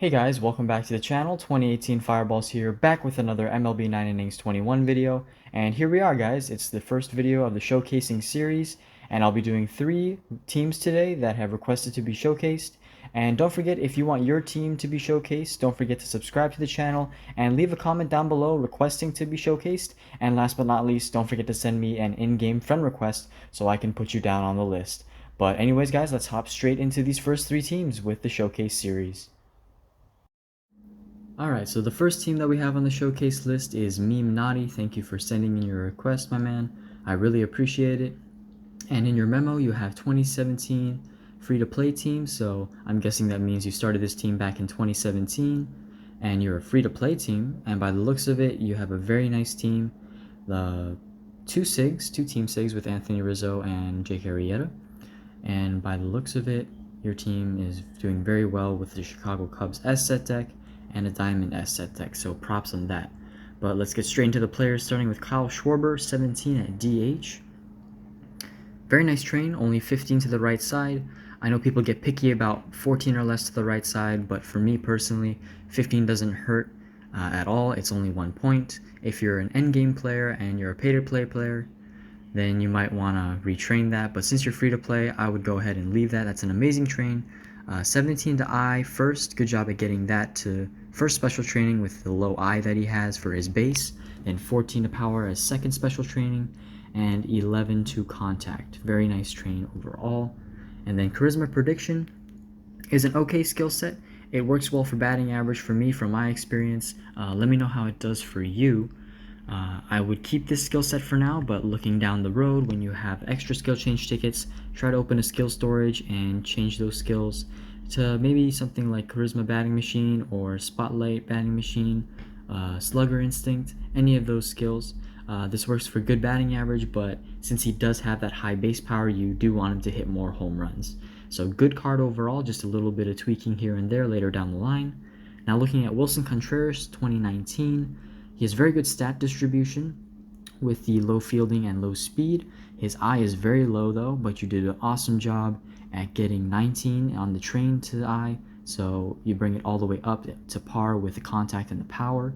Hey guys, welcome back to the channel. 2018 Fireballs here, back with another MLB 9 Innings 21 video. And here we are guys, it's the first video of the showcasing series, and I'll be doing 3 teams today that have requested to be showcased. And don't forget, if you want your team to be showcased, don't forget to subscribe to the channel and leave a comment down below requesting to be showcased. And last but not least, don't forget to send me an in-game friend request so I can put you down on the list. But anyways guys, let's hop straight into these first 3 teams with the showcase series. Alright, so the first team that we have on the showcase list is Meme Naughty. Thank you for sending in your request, my man. I really appreciate it. And in your memo, you have 2017 free-to-play team, so I'm guessing that means you started this team back in 2017, and you're a free-to-play team, and by the looks of it, you have a very nice team. The two team SIGs with Anthony Rizzo and Jake Arrieta, and by the looks of it, your team is doing very well with the Chicago Cubs S set deck and a Diamond S set deck, so props on that. But let's get straight into the players, starting with Kyle Schwarber, 17 at DH. Very nice train, only 15 to the right side. I know people get picky about 14 or less to the right side, but for me personally, 15 doesn't hurt at all. It's only 1 point. If you're an endgame player and you're a pay-to-play player, then you might want to retrain that. But since you're free to play, I would go ahead and leave that. That's an amazing train. 17 to I first. Good job at getting that to first special training with the low I that he has for his base. Then 14 to power as second special training. And 11 to contact. Very nice train overall. And then charisma prediction is an okay skill set. It works well for batting average for me, from my experience. Let me know how it does for you. I would keep this skill set for now, but looking down the road, when you have extra skill change tickets, try to open a skill storage and change those skills to maybe something like Charisma Batting Machine or Spotlight Batting Machine, Slugger Instinct, any of those skills. This works for good batting average, but since he does have that high base power, you do want him to hit more home runs. So good card overall, just a little bit of tweaking here and there later down the line. Now looking at Wilson Contreras, 2019. He has very good stat distribution with the low fielding and low speed. His I is very low though, but you did an awesome job at getting 19 on the train to the I, so you bring it all the way up to par with the contact and the power.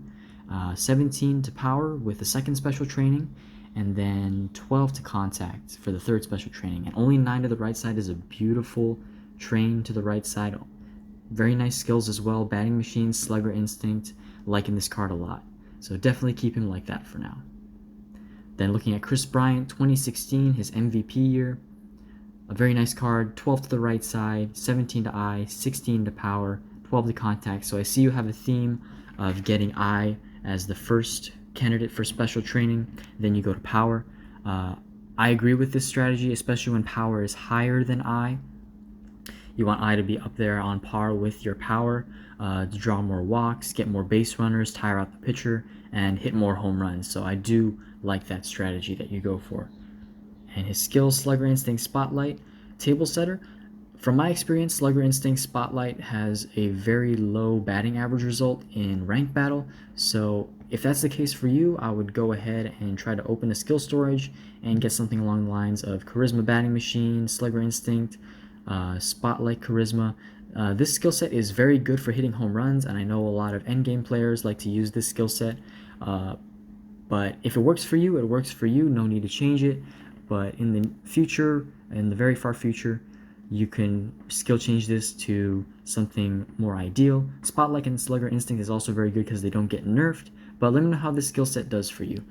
17 to power with the second special training, and then 12 to contact for the third special training. And only 9 to the right side is a beautiful train to the right side. Very nice skills as well. Batting machine, slugger instinct, liking this card a lot. So definitely keep him like that for now. Then looking at Chris Bryant, 2016, his MVP year. A very nice card, 12 to the right side, 17 to I, 16 to power, 12 to contact. So I see you have a theme of getting I as the first candidate for special training, then you go to power. I agree with this strategy, especially when power is higher than I. You want I to be up there on par with your power, to draw more walks, get more base runners, tire out the pitcher, and hit more home runs. So I do like that strategy that you go for. And his skills, Slugger Instinct, Spotlight, Table Setter. From my experience, Slugger Instinct Spotlight has a very low batting average result in ranked battle, so if that's the case for you, I would go ahead and try to open a skill storage and get something along the lines of Charisma Batting Machine, Slugger Instinct, Spotlight Charisma. This skill set is very good for hitting home runs, and I know a lot of endgame players like to use this skill set, but if it works for you, it works for you. No need to change it. But in the future, in the very far future, you can skill change this to something more ideal. Spotlight and Slugger Instinct is also very good because they don't get nerfed, but let me know how this skill set does for you.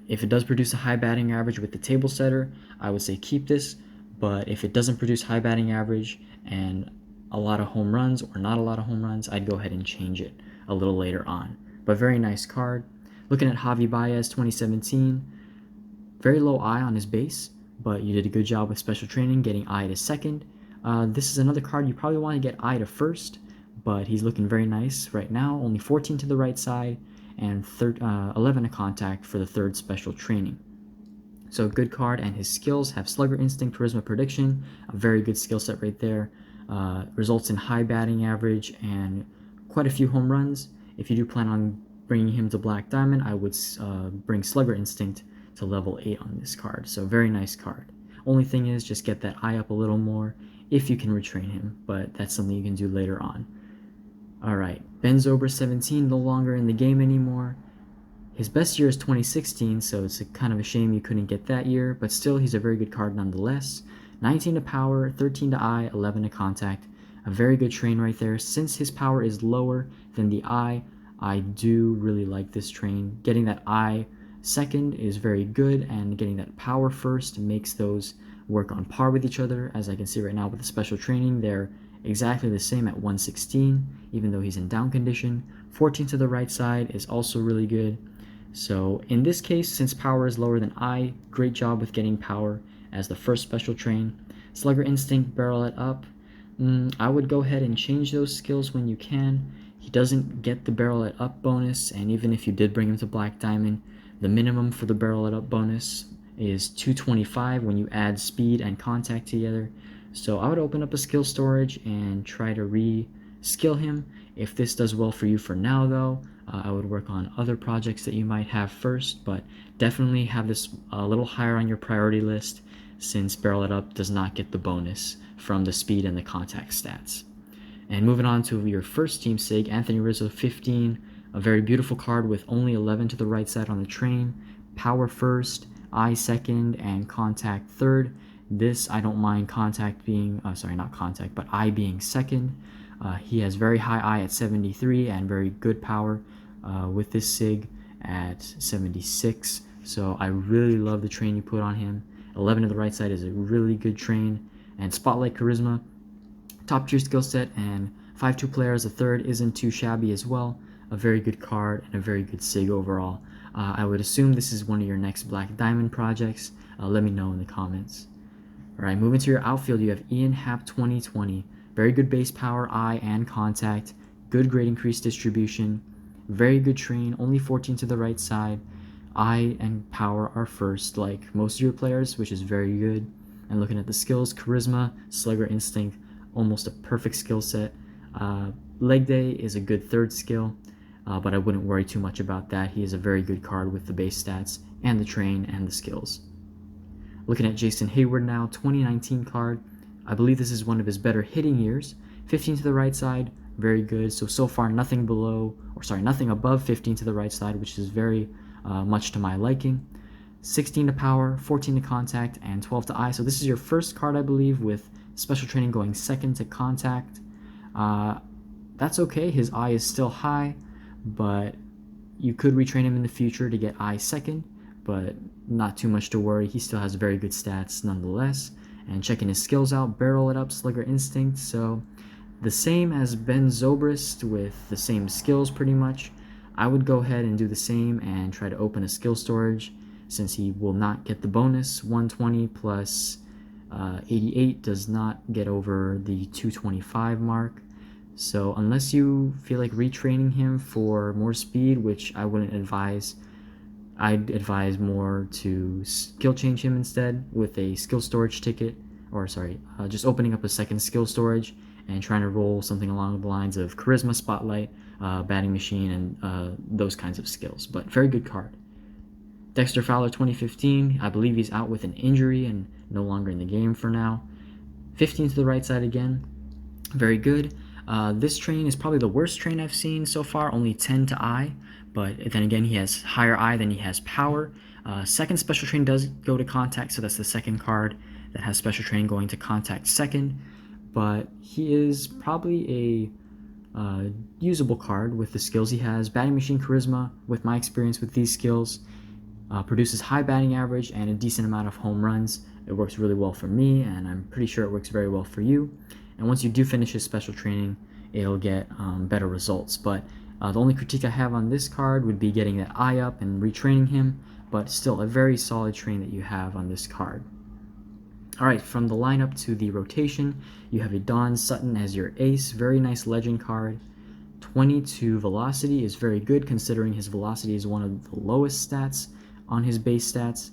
If it does produce a high batting average with the table setter, I would say keep this, but if it doesn't produce high batting average and a lot of home runs or not a lot of home runs, I'd go ahead and change it a little later on. But very nice card. Looking at Javi Baez, 2017, very low I on his base, but you did a good job with special training, getting I to second. This is another card you probably want to get I to first, but he's looking very nice right now. Only 14 to the right side and 11 to contact for the third special training. So good card, and his skills have Slugger Instinct, Charisma Prediction, a very good skill set right there. Results in high batting average and quite a few home runs. If you do plan on bringing him to Black Diamond, I would bring Slugger Instinct to level 8 on this card. So very nice card. Only thing is, just get that eye up a little more if you can retrain him, but that's something you can do later on. All right, Ben Zobrist, 17, no longer in the game anymore. His best year is 2016, so it's kind of a shame you couldn't get that year, but still, he's a very good card nonetheless. 19 to power, 13 to eye, 11 to contact. A very good train right there. Since his power is lower than the eye, I do really like this train. Getting that eye second is very good, and getting that power first makes those work on par with each other. As I can see right now with the special training, they're exactly the same at 116, even though he's in down condition. 14 to the right side is also really good. So in this case, since power is lower than eye, great job with getting power as the first special train. Slugger Instinct, barrel it up. I would go ahead and change those skills when you can. He doesn't get the barrel it up bonus, and even if you did bring him to Black Diamond, the minimum for the barrel it up bonus is 225 when you add speed and contact together. So I would open up a skill storage and try to re-skill him. If this does well for you for now though, I would work on other projects that you might have first, but definitely have this a little higher on your priority list since barrel it up does not get the bonus from the speed and the contact stats. And moving on to your first team sig, Anthony Rizzo, 15, a very beautiful card with only 11 to the right side on the train, power first, eye second, and contact third. This, I don't mind contact being, not contact, but eye being second. He has very high eye at 73 and very good power with this sig at 76. So I really love the train you put on him. 11 to the right side is a really good train. And Spotlight Charisma, top tier skill set, and 5-2 player as a third isn't too shabby as well. A very good card and a very good sig overall. I would assume this is one of your next Black Diamond projects. Let me know in the comments. Alright, moving to your outfield, you have Ian Happ, 2020. Very good base power, eye, and contact. Good grade increase distribution. Very good train, only 14 to the right side. Eye and power are first, like most of your players, which is very good. And looking at the skills, Charisma, Slugger Instinct, almost a perfect skill set. Leg Day is a good third skill, but I wouldn't worry too much about that. He is a very good card with the base stats and the train and the skills. Looking at Jason Hayward now, 2019 card. I believe this is one of his better hitting years. 15 to the right side, very good. So far nothing above 15 to the right side, which is very much to my liking. 16 to power, 14 to contact, and 12 to eye. So this is your first card, I believe, with special training going second to contact. That's okay, his eye is still high, but you could retrain him in the future to get eye second, but not too much to worry. He still has very good stats nonetheless. And checking his skills out, barrel it up, Slugger Instinct, so the same as Ben Zobrist with the same skills pretty much. I would go ahead and do the same and try to open a skill storage since he will not get the bonus. 120 plus 88 does not get over the 225 mark. So unless you feel like retraining him for more speed, which I wouldn't advise, I'd advise more to skill change him instead with a skill storage ticket, or just opening up a second skill storage and trying to roll something along the lines of Charisma, Spotlight, Batting Machine, and those kinds of skills. But very good card. Dexter Fowler, 2015. I believe he's out with an injury and no longer in the game for now. 15 to the right side again. Very good. This train is probably the worst train I've seen so far, only 10 to eye. But then again, he has higher eye than he has power. Second special train does go to contact, so that's the second card that has special train going to contact second. But he is probably a usable card with the skills he has. Batting Machine, Charisma, with my experience with these skills, produces high batting average and a decent amount of home runs. It works really well for me, and I'm pretty sure it works very well for you. And once you do finish his special training, it'll get better results. But the only critique I have on this card would be getting that eye up and retraining him, but still a very solid train that you have on this card. Alright, from the lineup to the rotation, you have a Don Sutton as your ace, very nice legend card. 22 velocity is very good considering his velocity is one of the lowest stats on his base stats.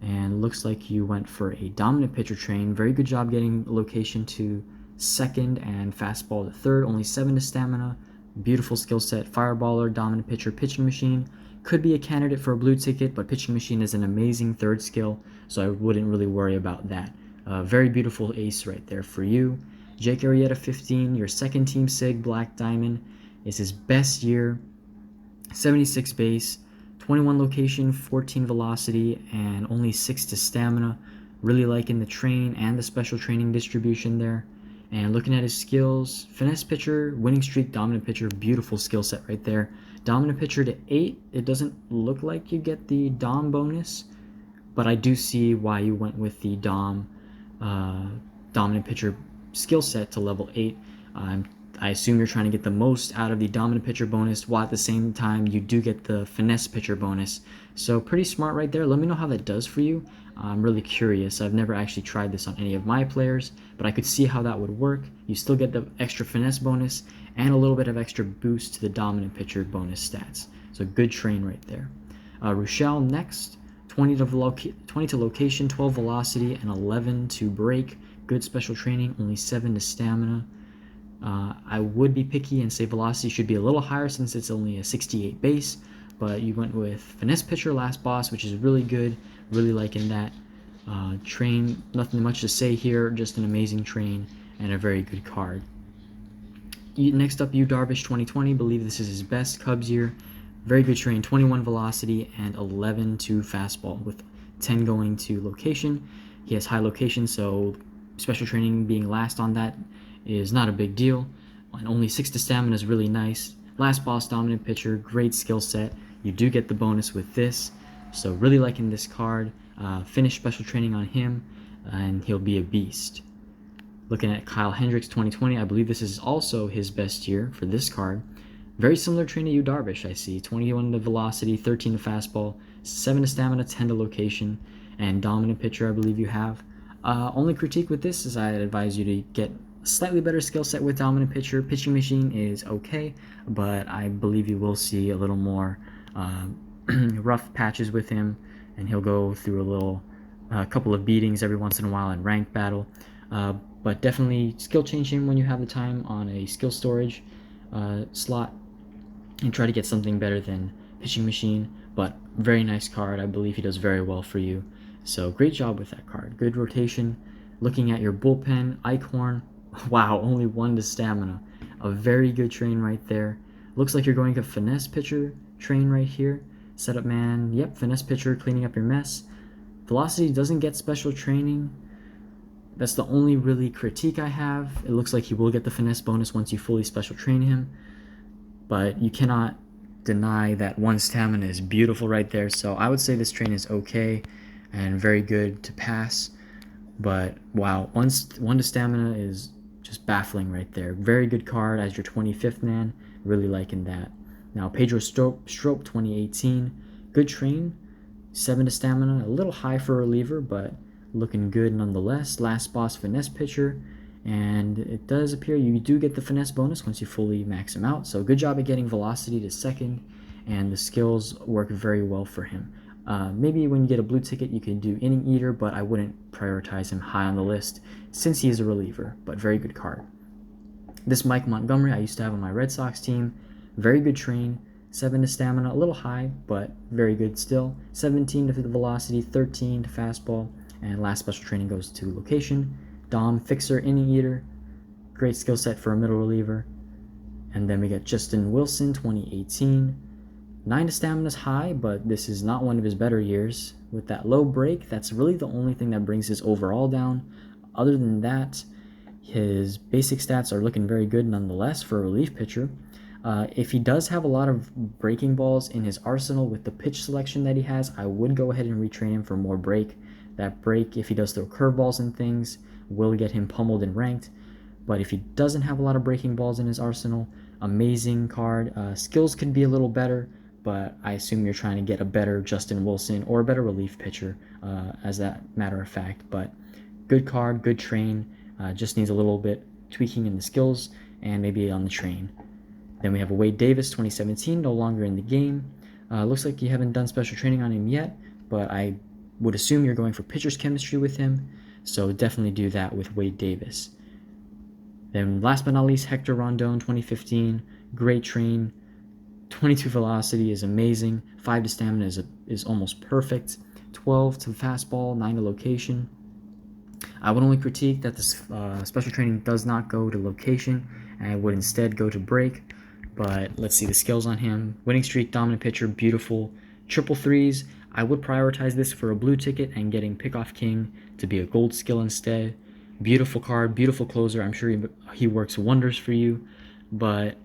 And looks like you went for a dominant pitcher train. Very good job getting location to second and fastball to third, only 7 to stamina. Beautiful skill set, fireballer, dominant pitcher, pitching machine. Could be a candidate for a blue ticket, but pitching machine is an amazing third skill, so I wouldn't really worry about that. Very beautiful ace right there for you. Jake Arrieta, 15, your second team sig, Black Diamond. is his best year. 76 base, 21 location, 14 velocity, and only 6 to stamina. Really liking the train and the special training distribution there. And looking at his skills, finesse pitcher, winning streak, dominant pitcher, beautiful skill set right there. Dominant pitcher to 8, it doesn't look like you get the Dom bonus, but I do see why you went with the dominant pitcher skill set to level 8. I assume you're trying to get the most out of the dominant pitcher bonus, while at the same time you do get the finesse pitcher bonus. So pretty smart right there. Let me know how that does for you. I'm really curious. I've never actually tried this on any of my players, but I could see how that would work. You still get the extra finesse bonus and a little bit of extra boost to the dominant pitcher bonus stats. So good train right there. Rochelle next, 20 to location, 12 velocity, and 11 to break. Good special training, only 7 to stamina. I would be picky and say velocity should be a little higher since it's only a 68 base, but you went with finesse pitcher last boss, which is really good. Really liking that. Train, nothing much to say here, just an amazing train and a very good card. Next up, Darvish 2020, believe this is his best Cubs year. Very good train, 21 velocity and 11 to fastball with 10 going to location. He has high location, so special training being last on that is not a big deal. And only 6 to stamina is really nice. Last boss, dominant pitcher, great skill set. You do get the bonus with this, so really liking this card. Finish special training on him, and he'll be a beast. Looking at Kyle Hendricks 2020, I believe this is also his best year for this card. Very similar train to Darvish, I see. 21 to velocity, 13 to fastball, 7 to stamina, 10 to location, and dominant pitcher I believe you have. Only critique with this is I'd advise you to get slightly better skill set with dominant pitcher. Pitching machine is okay, but I believe you will see a little more rough patches with him, and he'll go through a couple of beatings every once in a while in ranked battle. But definitely skill change him when you have the time on a skill storage slot, and try to get something better than pitching machine. But very nice card. I believe he does very well for you. So great job with that card. Good rotation. Looking at your bullpen, Eichhorn. Wow, only 1 to stamina. A very good train right there. Looks like you're going to finesse pitcher train right here. Setup man, yep, finesse pitcher, cleaning up your mess. Velocity doesn't get special training. That's the only really critique I have. It looks like he will get the finesse bonus once you fully special train him, but you cannot deny that 1 stamina is beautiful right there. So I would say this train is okay and very good to pass. But wow, 1 to stamina is just baffling right there. Very good card as your 25th man. Really liking that. Now Pedro Strop 2018, good train, 7 to stamina, a little high for a reliever, but looking good nonetheless. Last boss, finesse pitcher, and it does appear you do get the finesse bonus once you fully max him out. So good job at getting velocity to 2nd, and the skills work very well for him. Maybe when you get a blue ticket you can do inning eater, but I wouldn't prioritize him high on the list since he is a reliever, but very good card. This Mike Montgomery I used to have on my Red Sox team. Very good train, 7 to stamina, a little high, but very good still. 17 to the velocity, 13 to fastball, and last special training goes to location. Dom Fixer, inning eater, great skill set for a middle reliever. And then we get Justin Wilson 2018. 9 to stamina is high, but this is not one of his better years. With that low break, that's really the only thing that brings his overall down. Other than that, his basic stats are looking very good nonetheless for a relief pitcher. If he does have a lot of breaking balls in his arsenal with the pitch selection that he has, I would go ahead and retrain him for more break. That break, if he does throw curveballs and things, will get him pummeled and ranked. But if he doesn't have a lot of breaking balls in his arsenal, amazing card. Skills could be a little better, but I assume you're trying to get a better Justin Wilson or a better relief pitcher, as that matter of fact. But good card, good train, just needs a little bit tweaking in the skills and maybe on the train. Then we have a Wade Davis 2017, no longer in the game. Looks like you haven't done special training on him yet, but I would assume you're going for pitcher's chemistry with him, so definitely do that with Wade Davis. Then last but not least, Hector Rondon 2015, great train. 22 velocity is amazing. 5 to stamina is almost perfect. 12 to fastball, 9 to location. I would only critique that the special training does not go to location, and I would instead go to break. But let's see the skills on him. Winning streak, dominant pitcher, beautiful. Triple threes. I would prioritize this for a blue ticket and getting Pickoff King to be a gold skill instead. Beautiful card, beautiful closer. I'm sure he works wonders for you. But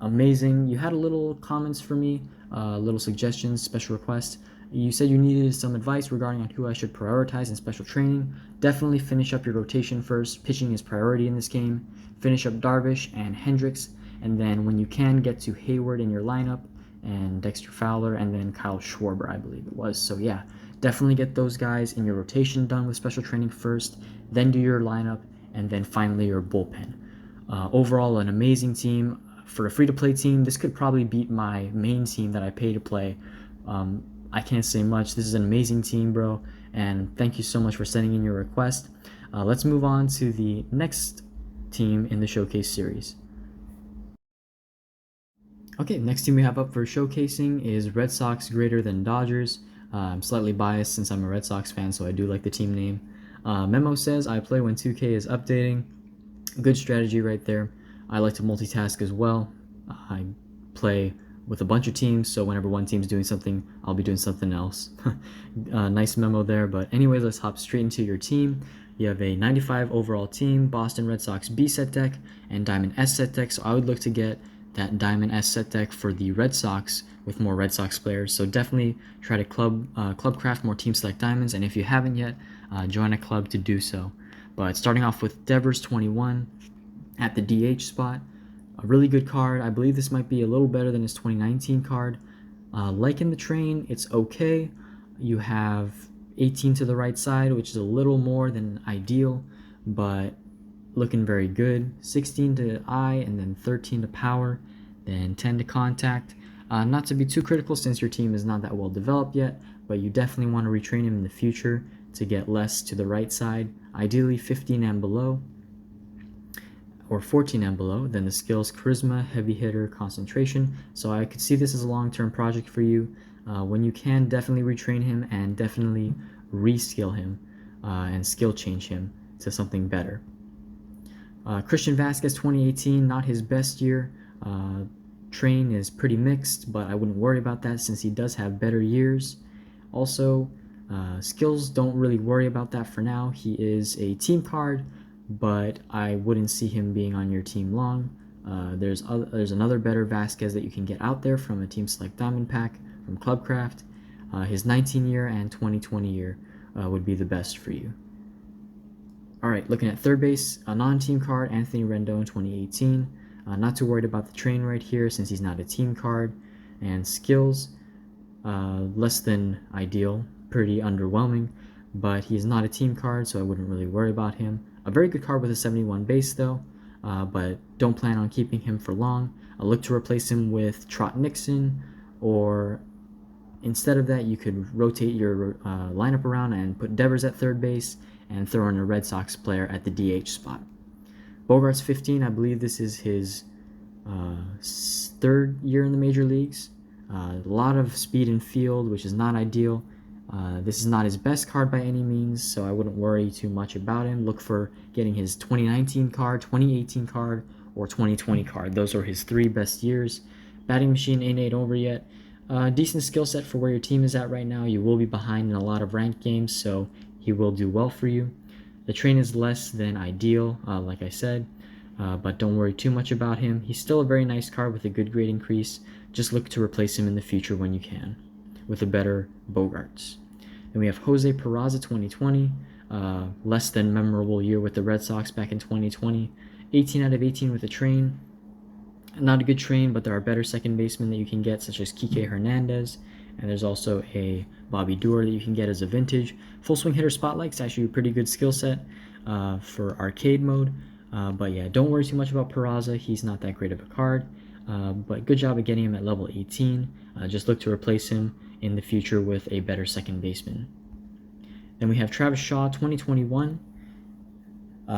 amazing. You had a little comments for me, little suggestions, special requests. You said you needed some advice regarding on who I should prioritize in special training. Definitely finish up your rotation first. Pitching is priority in this game. Finish up Darvish and Hendricks, and then when you can, get to Hayward in your lineup, and Dexter Fowler, and then Kyle Schwarber, I believe it was. So yeah, definitely get those guys in your rotation done with special training first, then do your lineup, and then finally your bullpen. Overall, an amazing team. For a free-to-play team, this could probably beat my main team that I pay to play. I can't say much. This is an amazing team, bro, and thank you so much for sending in your request. Let's move on to the next team in the Showcase series. Okay, next team we have up for showcasing is Red Sox greater than Dodgers. I'm slightly biased since I'm a Red Sox fan, so I do like the team name. Memo says, I play when 2K is updating. Good strategy right there. I like to multitask as well. I play with a bunch of teams, so whenever one team's doing something, I'll be doing something else. Nice memo there, but anyways, let's hop straight into your team. You have a 95 overall team, Boston Red Sox B set deck, and Diamond S set deck, so I would look to get that Diamond S set deck for the Red Sox with more Red Sox players. So definitely try to club craft more team select diamonds, and if you haven't yet, join a club to do so. But starting off with Devers 21 at the DH spot. A really good card. I believe this might be a little better than his 2019 card. Like in the train, it's okay. You have 18 to the right side, which is a little more than ideal, but looking very good. 16 to eye, and then 13 to power, then 10 to contact. Not to be too critical since your team is not that well developed yet, but you definitely want to retrain him in the future to get less to the right side, ideally 15 and below, or 14 and below. Then the skills, charisma, heavy hitter, concentration. So I could see this as a long-term project for you. When you can, definitely retrain him and definitely reskill him and skill change him to something better. Christian Vasquez 2018, not his best year. Train is pretty mixed, but I wouldn't worry about that since he does have better years. Also, skills, don't really worry about that for now. He is a team card, but I wouldn't see him being on your team long. There's another better Vasquez that you can get out there from a Team Select Diamond Pack from Clubcraft. His 19-year and 2020 year would be the best for you. All right, looking at third base, a non-team card, Anthony Rendon 2018. Not too worried about the train right here since he's not a team card. And skills, less than ideal, pretty underwhelming, but he's not a team card, so I wouldn't really worry about him. A very good card with a 71 base though, but don't plan on keeping him for long. I'll look to replace him with Trot Nixon, or instead of that, you could rotate your lineup around and put Devers at third base and throw in a Red Sox player at the DH spot. Bogarts 15, I believe this is his third year in the major leagues. A lot of speed and field, which is not ideal. This is not his best card by any means, so I wouldn't worry too much about him. Look for getting his 2019 card, 2018 card, or 2020 card. Those are his three best years. Batting machine ain't over yet. Decent skill set for where your team is at right now. You will be behind in a lot of ranked games, so he will do well for you. The train is less than ideal, like I said, but don't worry too much about him. He's still a very nice card with a good grade increase. Just look to replace him in the future when you can with a better Bogarts. Then we have Jose Peraza 2020, less than memorable year with the Red Sox back in 2020. 18 out of 18 with a train. Not a good train, but there are better second basemen that you can get, such as Kike Hernandez, and there's also a Bobby Doerr that you can get as a vintage. Full Swing Hitter Spotlight is actually a pretty good skill set for arcade mode, but yeah, don't worry too much about Peraza. He's not that great of a card, but good job at getting him at level 18. Just look to replace him in the future with a better second baseman. Then we have Travis Shaw 2021.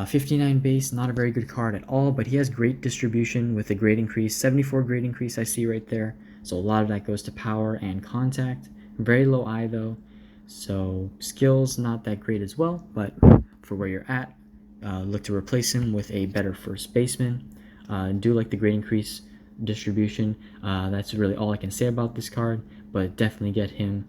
59 base, not a very good card at all, but he has great distribution with a grade increase. 74 grade increase I see right there. So a lot of that goes to power and contact. Very low eye though. So skills not that great as well, but for where you're at, look to replace him with a better first baseman. Do like the grade increase distribution. That's really all I can say about this card, but definitely get him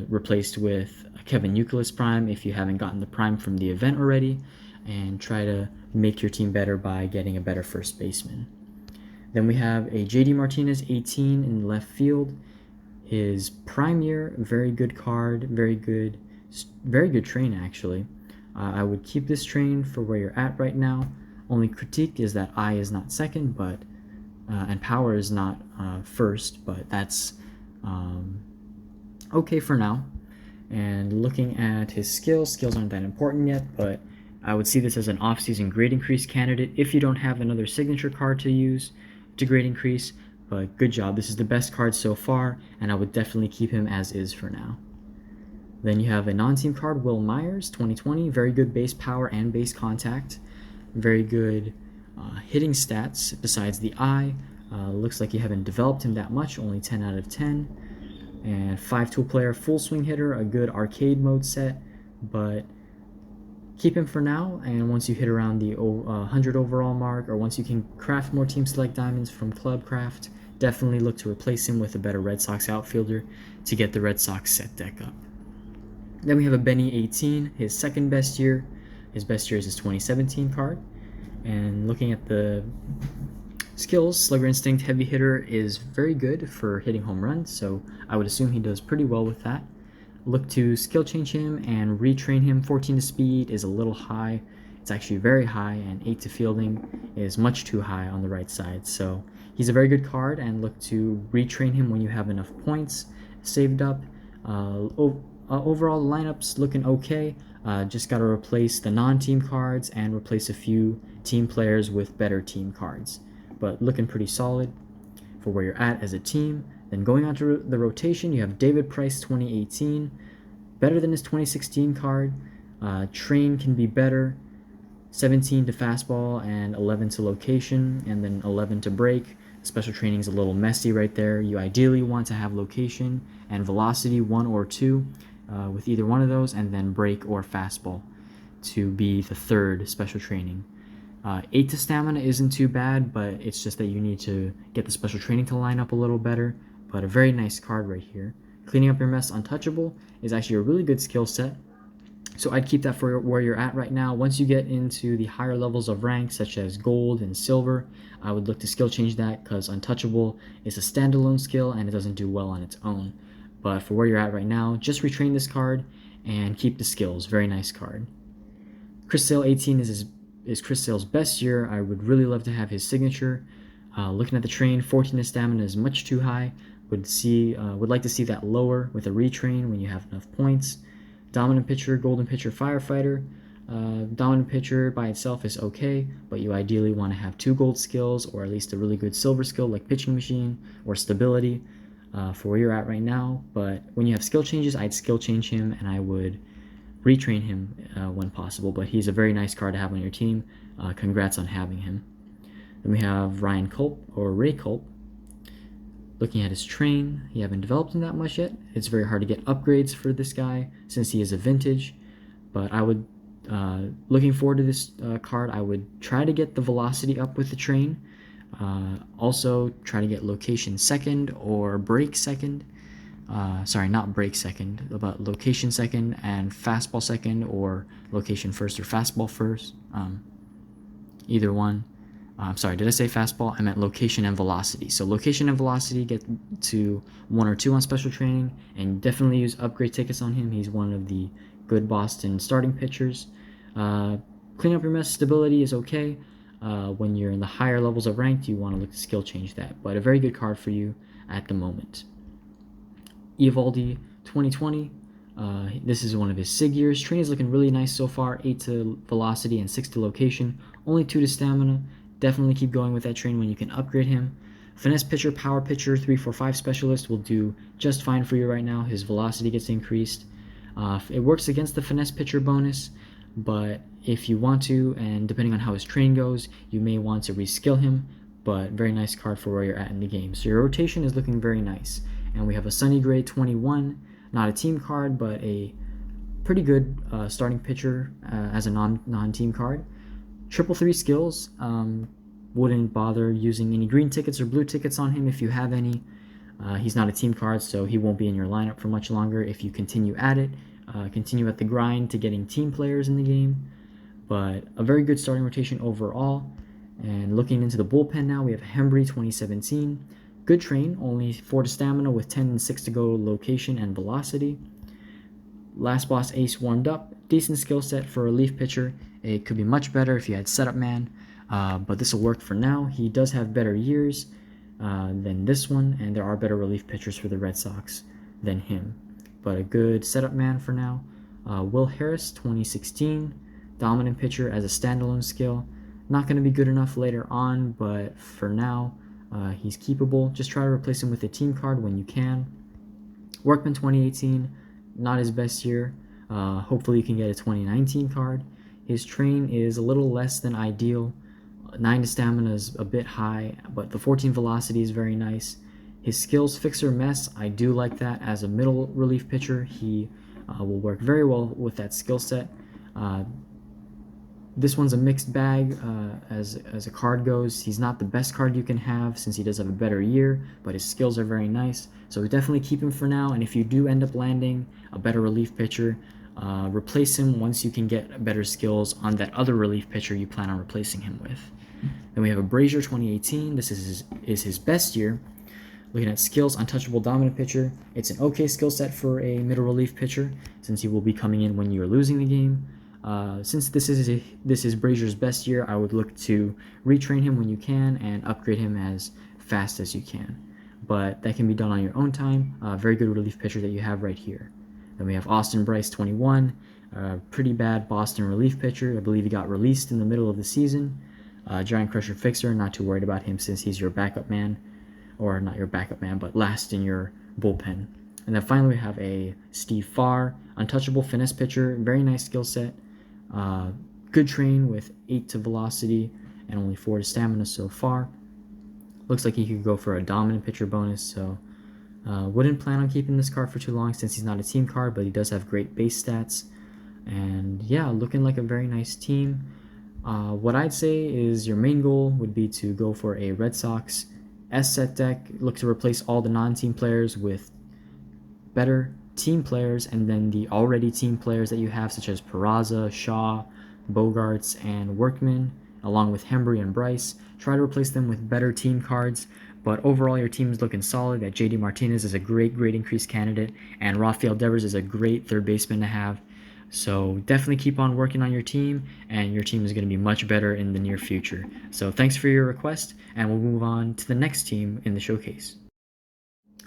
replaced with Kevin Youkilis Prime if you haven't gotten the Prime from the event already, and try to make your team better by getting a better first baseman. Then we have a JD Martinez 18 in left field. His prime year, very good card, very good train actually. I would keep this train for where you're at right now. Only critique is that I is not second, but and power is not first, but that's okay for now. And looking at his skills aren't that important yet, but I would see this as an off-season grade increase candidate if you don't have another signature card to use to grade increase. But good job, this is the best card so far, and I would definitely keep him as is for now. Then you have a non-team card, Will Myers, 2020, very good base power and base contact, very good hitting stats besides the eye. Looks like you haven't developed him that much, only 10 out of 10. And 5-tool player, full swing hitter, a good arcade mode set, but keep him for now, and once you hit around the 100 overall mark, or once you can craft more team select diamonds from Clubcraft, definitely look to replace him with a better Red Sox outfielder to get the Red Sox set deck up. Then we have a Benny 18, his second best year. His best year is his 2017 card. And looking at the skills, Slugger Instinct Heavy Hitter is very good for hitting home runs, so I would assume he does pretty well with that. Look to skill change him and retrain him. 14 to speed is a little high. It's actually very high, and 8 to fielding is much too high on the right side. So he's a very good card, and look to retrain him when you have enough points saved up. Overall, the lineup's looking okay. Just got to replace the non-team cards and replace a few team players with better team cards. But looking pretty solid for where you're at as a team. Then going on to the rotation, you have David Price 2018, better than his 2016 card. Train can be better, 17 to fastball and 11 to location, and then 11 to break. Special training is a little messy right there. You ideally want to have location and velocity 1 or 2 with either one of those, and then break or fastball to be the third special training. 8 to stamina isn't too bad, but it's just that you need to get the special training to line up a little better. But a very nice card right here. Cleaning up your mess, Untouchable, is actually a really good skill set. So I'd keep that for where you're at right now. Once you get into the higher levels of rank, such as gold and silver, I would look to skill change that, because Untouchable is a standalone skill and it doesn't do well on its own. But for where you're at right now, just retrain this card and keep the skills. Very nice card. Chris Sale 18 is Chris Sale's best year. I would really love to have his signature. Looking at the train, 14 to stamina is much too high. Would like to see that lower with a retrain when you have enough points. Dominant pitcher, golden pitcher, firefighter. Dominant pitcher by itself is okay, but you ideally want to have 2 gold skills, or at least a really good silver skill like pitching machine or stability for where you're at right now. But when you have skill changes, I'd skill change him and I would retrain him when possible. But he's a very nice card to have on your team. Congrats on having him. Then we have Ryan Culp, or Ray Culp. Looking at his train, you haven't developed him that much yet. It's very hard to get upgrades for this guy since he is a vintage. But I would, looking forward to this card, I would try to get the velocity up with the train. Also try to get location second or break second. Sorry, not break second, but location second and fastball second, or location first or fastball first. Either one. I'm sorry, did I say fastball? I meant location and velocity. So location and velocity, get to 1 or 2 on special training, and definitely use upgrade tickets on him. He's one of the good Boston starting pitchers. Clean up your mess, stability is okay. When you're in the higher levels of ranked, you want to look to skill change that. But a very good card for you at the moment. Evaldi 2020. This is one of his SIG years. Train is looking really nice so far. 8 to velocity and 6 to location. Only 2 to stamina. Definitely keep going with that train when you can upgrade him. Finesse pitcher, power pitcher, 3-4-5 specialist will do just fine for you right now. His velocity gets increased. It works against the finesse pitcher bonus, but if you want to, and depending on how his train goes, you may want to reskill him. But very nice card for where you're at in the game. So your rotation is looking very nice. And we have a Sunny Gray 21, not a team card, but a pretty good starting pitcher as a non-team card. 333 skills, wouldn't bother using any green tickets or blue tickets on him if you have any. He's not a team card, so he won't be in your lineup for much longer if you continue at it. Continue at the grind to getting team players in the game. But a very good starting rotation overall. And looking into the bullpen now, we have Hembry 2017. Good train, only 4 to stamina with 10 and 6 to go location and velocity. Last Boss Ace warmed up. Decent skill set for a relief pitcher. It could be much better if you had Setup Man, but this will work for now. He does have better years than this one, and there are better relief pitchers for the Red Sox than him. But a good Setup Man for now. Will Harris 2016. Dominant pitcher as a standalone skill. Not going to be good enough later on, but for now, he's keepable. Just try to replace him with a team card when you can. Workman 2018, not his best year. Hopefully you can get a 2019 card. His train is a little less than ideal. 9 to stamina is a bit high, but the 14 velocity is very nice. His skills, Fixer Mess, I do like that as a middle relief pitcher. He will work very well with that skill set. This one's a mixed bag as a card goes. He's not the best card you can have since he does have a better year, but his skills are very nice. So definitely keep him for now, and if you do end up landing a better relief pitcher, replace him once you can get better skills on that other relief pitcher you plan on replacing him with. Then we have a Brazier 2018. This is his best year. Looking at skills, untouchable dominant pitcher. It's an okay skill set for a middle relief pitcher since he will be coming in when you're losing the game. Since this is Brazier's best year, I would look to retrain him when you can and upgrade him as fast as you can. But that can be done on your own time. Very good relief pitcher that you have right here. Then we have Austin Bryce 21, pretty bad Boston relief pitcher. I believe he got released in the middle of the season. Giant Crusher Fixer, not too worried about him since he's your backup man, or not your backup man, but last in your bullpen. And then finally we have a Steve Farr, untouchable finesse pitcher, very nice skill set. Good train with 8 to velocity and only 4 to stamina so far. Looks like he could go for a dominant pitcher bonus, so wouldn't plan on keeping this card for too long since he's not a team card, but he does have great base stats. And yeah, looking like a very nice team. What I'd say is your main goal would be to go for a Red Sox S-set deck. Look to replace all the non-team players with better team players, and then the already team players that you have, such as Peraza, Shaw, Bogarts, and Workman, along with Hembry and Bryce. Try to replace them with better team cards, but overall your team is looking solid. That JD Martinez is a great increase candidate, and Rafael Devers is a great third baseman to have. So definitely keep on working on your team, and your team is going to be much better in the near future. So thanks for your request, and we'll move on to the next team in the showcase.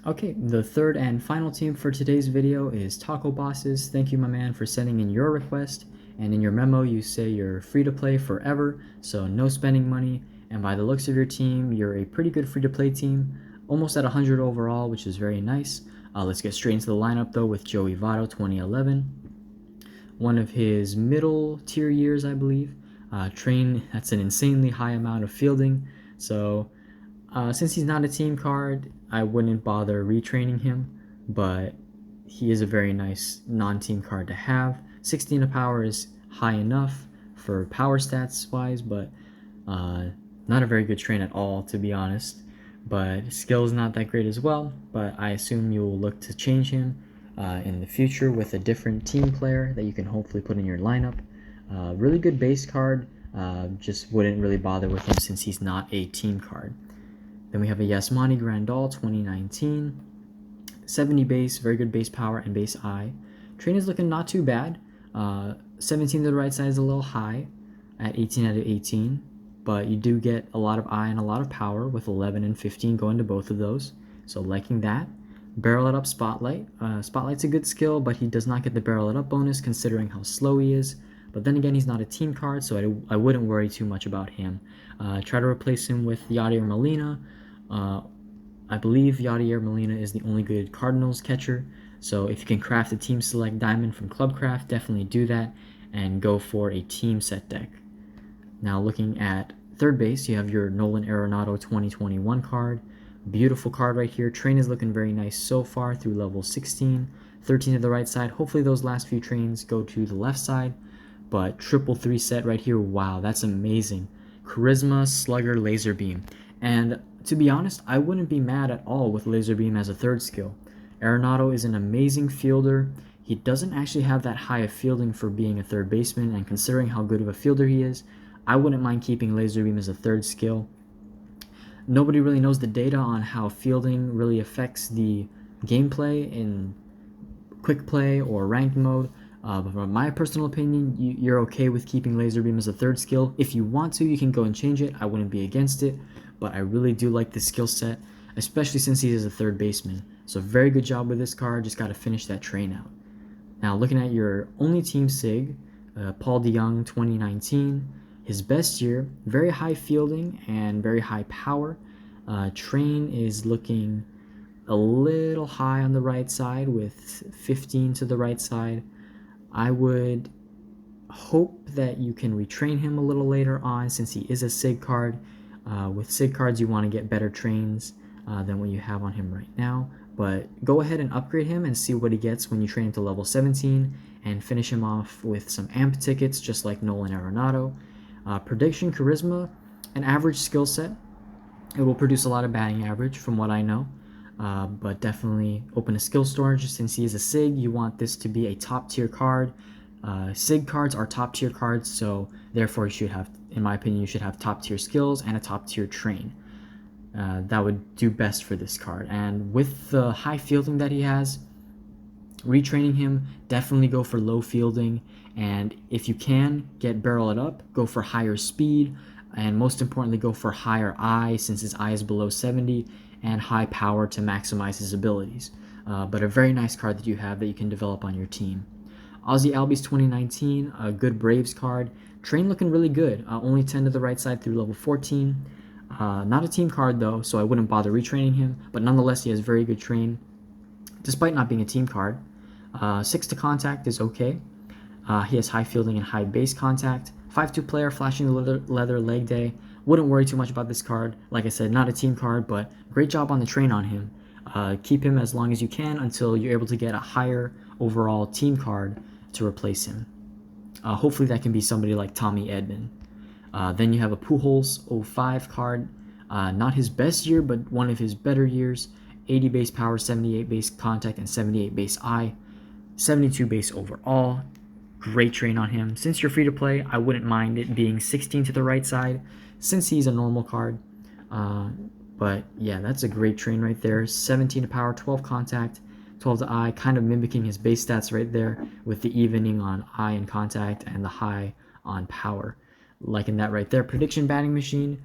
Okay, the third and final team for today's video is Taco Bosses. Thank you, my man, for sending in your request. And in your memo, you say you're free to play forever, so no spending money. And by the looks of your team, you're a pretty good free to play team, almost at 100 overall, which is very nice. Let's get straight into the lineup though with Joey Votto 2011. One of his middle tier years, I believe. Train, that's an insanely high amount of fielding. So since he's not a team card, I wouldn't bother retraining him, but he is a very nice non-team card to have. 16 to power is high enough for power stats wise, but not a very good train at all, to be honest. But skill is not that great as well, but I assume you will look to change him in the future with a different team player that you can hopefully put in your lineup. Really good base card, just wouldn't really bother with him since he's not a team card. Then we have a Yasmani Grandal 2019, 70 base, very good base power and base eye. Train is looking not too bad. 17 to the right side is a little high at 18 out of 18, but you do get a lot of eye and a lot of power with 11 and 15 going to both of those, so liking that. Barrel it up Spotlight. Spotlight's a good skill, but he does not get the barrel it up bonus considering how slow he is. But then again, he's not a team card, so I wouldn't worry too much about him. Try to replace him with Yadier Molina. I believe Yadier Molina is the only good Cardinals catcher, so if you can craft a team select diamond from Clubcraft, definitely do that and go for a team set deck. Now looking at third base, you have your Nolan Arenado 2021 card. Beautiful card right here. Train is looking very nice so far through level 16. 13 to the right side. Hopefully those last few trains go to the left side, but triple 3 set right here. Wow, that's amazing. Charisma, Slugger, Laser Beam. And to be honest, I wouldn't be mad at all with Laser Beam as a third skill. Arenado is an amazing fielder. He doesn't actually have that high of fielding for being a third baseman, and considering how good of a fielder he is, I wouldn't mind keeping Laser Beam as a third skill. Nobody really knows the data on how fielding really affects the gameplay in quick play or ranked mode. But from my personal opinion, you're okay with keeping Laser Beam as a third skill. If you want to, you can go and change it. I wouldn't be against it, but I really do like this skill set, especially since he is a third baseman. So very good job with this card. Just got to finish that train out. Now looking at your only team SIG, Paul DeYoung 2019. His best year, very high fielding and very high power. Train is looking a little high on the right side with 15 to the right side. I would hope that you can retrain him a little later on, since he is a SIG card. With SIG cards, you want to get better trains than what you have on him right now. But go ahead and upgrade him and see what he gets when you train him to level 17 and finish him off with some AMP tickets, just like Nolan Arenado. Prediction, Charisma, an average skill set. It will produce a lot of batting average from what I know. But definitely open a skill storage. Since he is a SIG, you want this to be a top tier card. SIG cards are top tier cards, so therefore you should have, in my opinion, you should have top tier skills and a top tier train. That would do best for this card. And with the high fielding that he has, retraining him, definitely go for low fielding, and if you can barrel it up, go for higher speed, and most importantly go for higher I, since his I is below 70, and high power to maximize his abilities. But a very nice card that you have that you can develop on your team. Ozzy Albies 2019, a good Braves card. Train looking really good, only 10 to the right side through level 14. Not a team card though, so I wouldn't bother retraining him, but nonetheless he has very good train, despite not being a team card. 6 to contact is okay. He has high fielding and high base contact. 5-2 player, flashing leather, leg day. Wouldn't worry too much about this card. Like I said, not a team card, but great job on the train on him. Keep him as long as you can until you're able to get a higher overall team card to replace him. Hopefully that can be somebody like Tommy Edman. Then you have a Pujols 05 card. Not his best year, but one of his better years. 80 base power, 78 base contact, and 78 base I. 72 base overall. Great train on him. Since you're free to play, I wouldn't mind it being 16 to the right side, since he's a normal card. But yeah, that's a great train right there. 17 to power, 12 contact, 12 to I, kind of mimicking his base stats right there, with the evening on I and contact and the high on power. Liking that right there. Prediction, batting machine.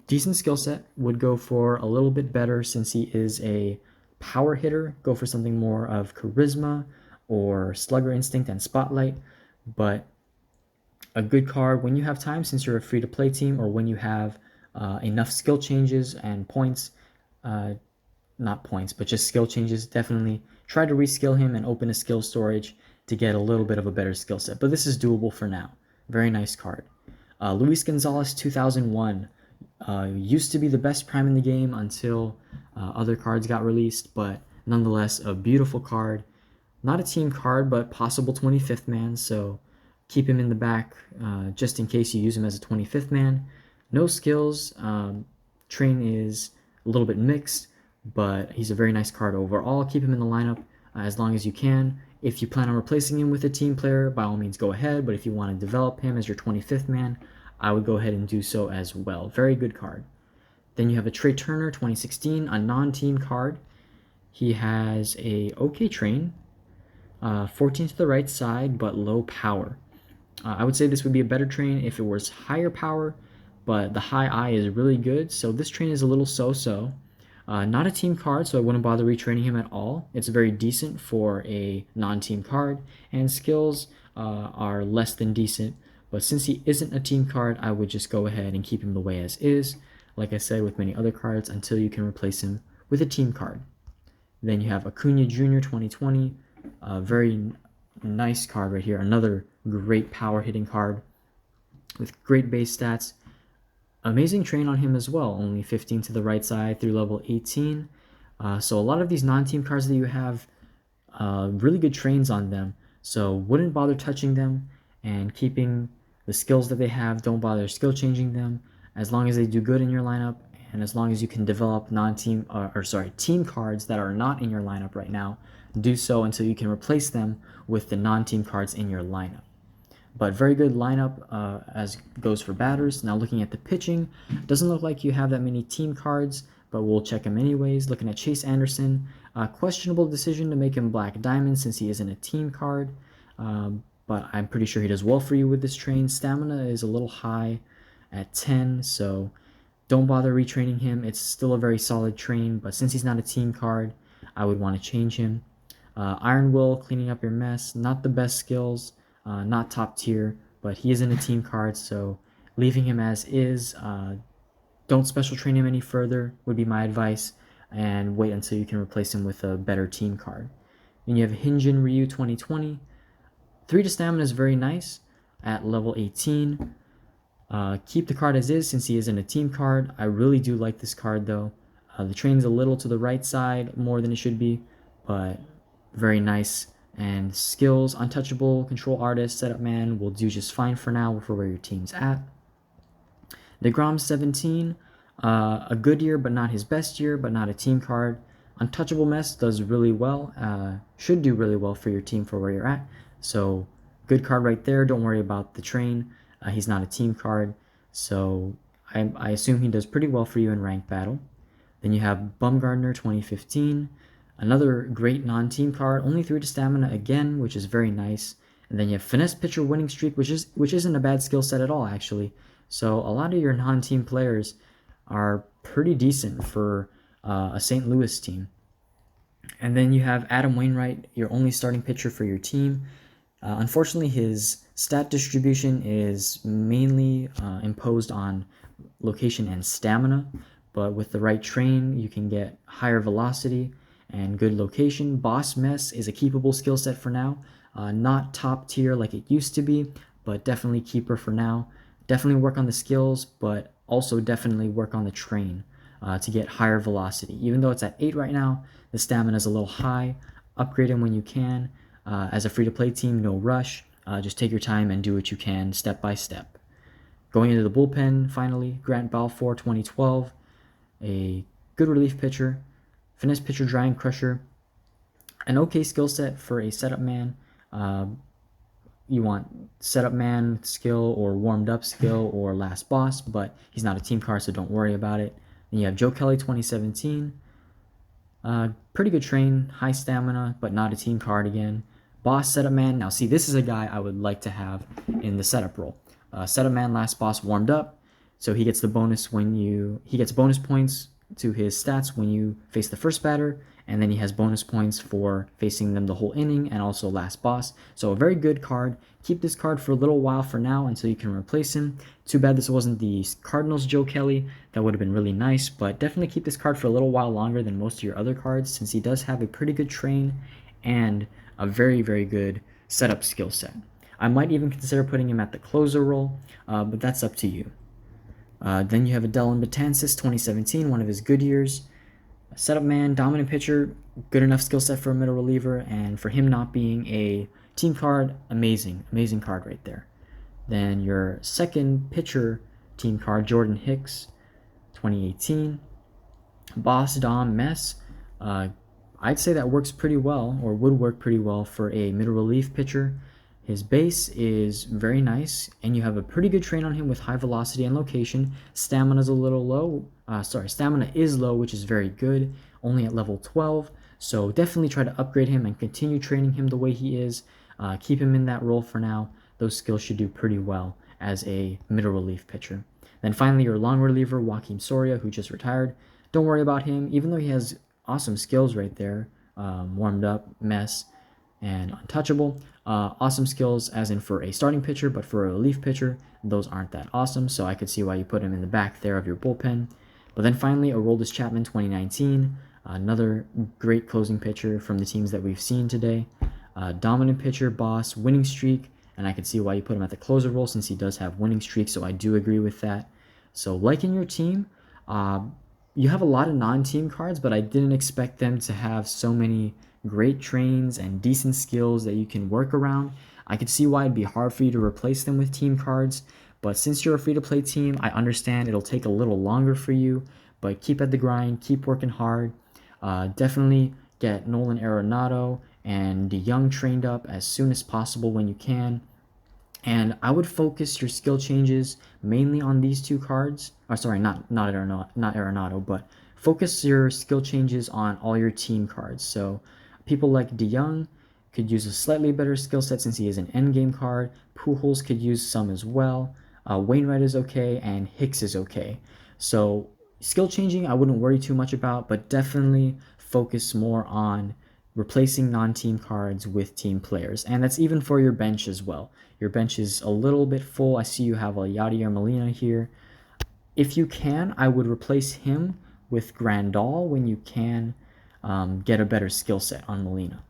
Decent skill set. Would go for a little bit better since he is a power hitter. Go for something more of charisma or slugger instinct and spotlight. But a good card when you have time, since you're a free to play team, or when you have enough skill changes and points. Not points, but just skill changes. Definitely try to reskill him and open a skill storage to get a little bit of a better skill set. But this is doable for now. Very nice card. Luis Gonzalez 2001. Used to be the best prime in the game until other cards got released, but nonetheless a beautiful card. Not a team card, but possible 25th man, so keep him in the back just in case you use him as a 25th man. No skills. Train is a little bit mixed, but he's a very nice card overall. Keep him in the lineup as long as you can. If you plan on replacing him with a team player, by all means go ahead, but if you want to develop him as your 25th man, I would go ahead and do so as well. Very good card. Then you have a Trey Turner 2016, a non-team card. He has a okay train, 14 to the right side, but low power. I would say this would be a better train if it was higher power, but the high I is really good, so this train is a little so-so. Not a team card, so I wouldn't bother retraining him at all. It's very decent for a non-team card, and skills are less than decent, but since he isn't a team card, I would just go ahead and keep him the way as is, like I said with many other cards, until you can replace him with a team card. Then you have Acuna Jr. 2020, a very nice card right here, another great power hitting card with great base stats. Amazing train on him as well, only 15 to the right side through level 18. So a lot of these non-team cards that you have, really good trains on them, so wouldn't bother touching them and keeping the skills that they have, don't bother skill changing them. As long as they do good in your lineup, and as long as you can develop team cards that are not in your lineup right now, do so until you can replace them with the non-team cards in your lineup. But very good lineup as goes for batters. Now looking at the pitching, doesn't look like you have that many team cards, but we'll check him anyways. Looking at Chase Anderson, questionable decision to make him Black Diamond since he isn't a team card, but I'm pretty sure he does well for you with this train. Stamina is a little high at 10, so don't bother retraining him. It's still a very solid train, but since he's not a team card, I would want to change him. Iron Will, cleaning up your mess, not the best skills, not top tier, but he isn't a team card, so leaving him as is. Don't special train him any further would be my advice, and wait until you can replace him with a better team card. Then you have Hyunjin Ryu 2020. 3 to stamina is very nice at level 18. Keep the card as is since he isn't a team card. I really do like this card though. The train's a little to the right side more than it should be, but very nice. And skills, Untouchable, Control Artist, Setup Man will do just fine for now for where your team's at. DeGrom 17, a good year but not his best year, but not a team card. Untouchable Mess does really well, should do really well for your team for where you're at. So good card right there. Don't worry about the train. He's not a team card, so I assume he does pretty well for you in ranked battle. Then you have Bumgardner 2015, another great non-team card, only 3 to stamina again, which is very nice. And then you have Finesse Pitcher Winning Streak, which isn't a bad skill set at all actually. So a lot of your non-team players are pretty decent for a St. Louis team. And then you have Adam Wainwright, your only starting pitcher for your team. Unfortunately, his stat distribution is mainly imposed on location and stamina, but with the right train, you can get higher velocity and good location. Boss Mess is a keepable skill set for now. Not top tier like it used to be, but definitely keeper for now. Definitely work on the skills, but also definitely work on the train to get higher velocity. Even though it's at 8 right now, the stamina is a little high. Upgrade him when you can. As a free-to-play team, no rush. Just take your time and do what you can step by step. Going into the bullpen, finally, Grant Balfour 2012. A good relief pitcher. Finesse pitcher, Drying Crusher. An okay skill set for a setup man. You want setup man skill or warmed up skill or last boss, but he's not a team card, so don't worry about it. Then you have Joe Kelly 2017. Pretty good train, high stamina, but not a team card again. Boss Setup Man. Now see, this is a guy I would like to have in the setup role. Setup Man, last boss, warmed up, so he gets the bonus he gets bonus points to his stats when you face the first batter, and then he has bonus points for facing them the whole inning and also last boss. So a very good card. Keep this card for a little while for now until you can replace him. Too bad this wasn't the Cardinals Joe Kelly. That would have been really nice, but definitely keep this card for a little while longer than most of your other cards since he does have a pretty good train and a very, very good setup skill set. I might even consider putting him at the closer role, but that's up to you. Then you have Adelin Betances 2017, one of his good years. Setup man, dominant pitcher, good enough skill set for a middle reliever, and for him not being a team card, amazing card right there. Then your second pitcher team card, Jordan Hicks, 2018. Boss Dom Mess, I'd say that works pretty well, or would work pretty well for a middle relief pitcher. His base is very nice, and you have a pretty good train on him with high velocity and location. Stamina's a little low. Stamina is low, which is very good, only at level 12. So definitely try to upgrade him and continue training him the way he is. Keep him in that role for now. Those skills should do pretty well as a middle relief pitcher. Then finally, your long reliever, Joaquim Soria, who just retired. Don't worry about him, even though he has awesome skills right there. Warmed up, mess, and untouchable. Awesome skills as in for a starting pitcher, but for a relief pitcher, those aren't that awesome, so I could see why you put him in the back there of your bullpen. But then finally, Aroldis Chapman 2019, another great closing pitcher from the teams that we've seen today. Dominant pitcher, boss, winning streak, and I could see why you put him at the closer role since he does have winning streak, so I do agree with that. So like in your team, you have a lot of non-team cards, but I didn't expect them to have so many great trains and decent skills that you can work around. I could see why it'd be hard for you to replace them with team cards, but since you're a free-to-play team, I understand it'll take a little longer for you, but keep at the grind, keep working hard. Definitely get Nolan Arenado and DeYoung trained up as soon as possible when you can. And I would focus your skill changes mainly on these two cards. Or sorry, not Arenado, but focus your skill changes on all your team cards. So people like DeYoung could use a slightly better skill set since he is an endgame card. Pujols could use some as well. Wainwright is okay, and Hicks is okay. So skill changing I wouldn't worry too much about, but definitely focus more on replacing non-team cards with team players. And that's even for your bench as well. Your bench is a little bit full. I see you have a Yadier Molina here. If you can, I would replace him with Grandal when you can get a better skill set on Molina.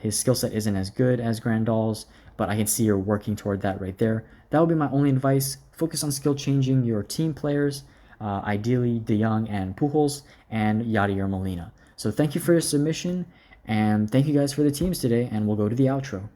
His skill set isn't as good as Grandal's, but I can see you're working toward that right there. That would be my only advice. Focus on skill changing your team players, ideally DeYoung and Pujols and Yadier Molina. So thank you for your submission, and thank you guys for the teams today, and we'll go to the outro.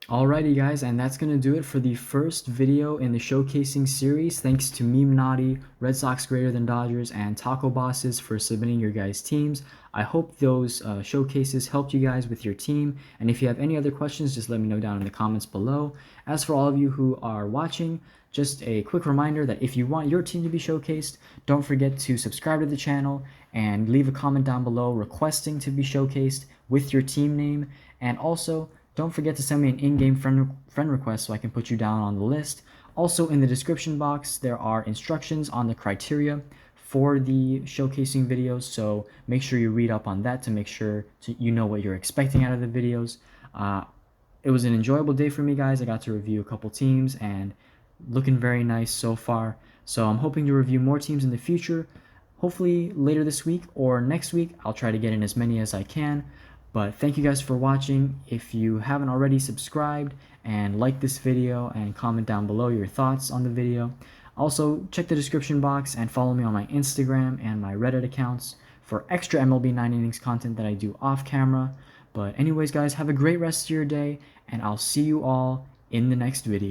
Alrighty guys, and that's going to do it for the first video in the showcasing series. Thanks to Meme Naughty, Red Sox Greater Than Dodgers, and Taco Bosses for submitting your guys' teams. I hope those showcases helped you guys with your team, and if you have any other questions, just let me know down in the comments below. As for all of you who are watching, just a quick reminder that if you want your team to be showcased, don't forget to subscribe to the channel and leave a comment down below requesting to be showcased with your team name, and also don't forget to send me an in-game friend request so I can put you down on the list. Also, in the description box, there are instructions on the criteria for the showcasing videos, so make sure you read up on that to make sure you know what you're expecting out of the videos. It was an enjoyable day for me, guys. I got to review a couple teams and looking very nice so far. So I'm hoping to review more teams in the future. Hopefully later this week or next week. I'll try to get in as many as I can. But thank you guys for watching. If you haven't already, subscribed and like this video and comment down below your thoughts on the video. Also, check the description box and follow me on my Instagram and my Reddit accounts for extra MLB 9 innings content that I do off camera. But anyways, guys, have a great rest of your day, and I'll see you all in the next video.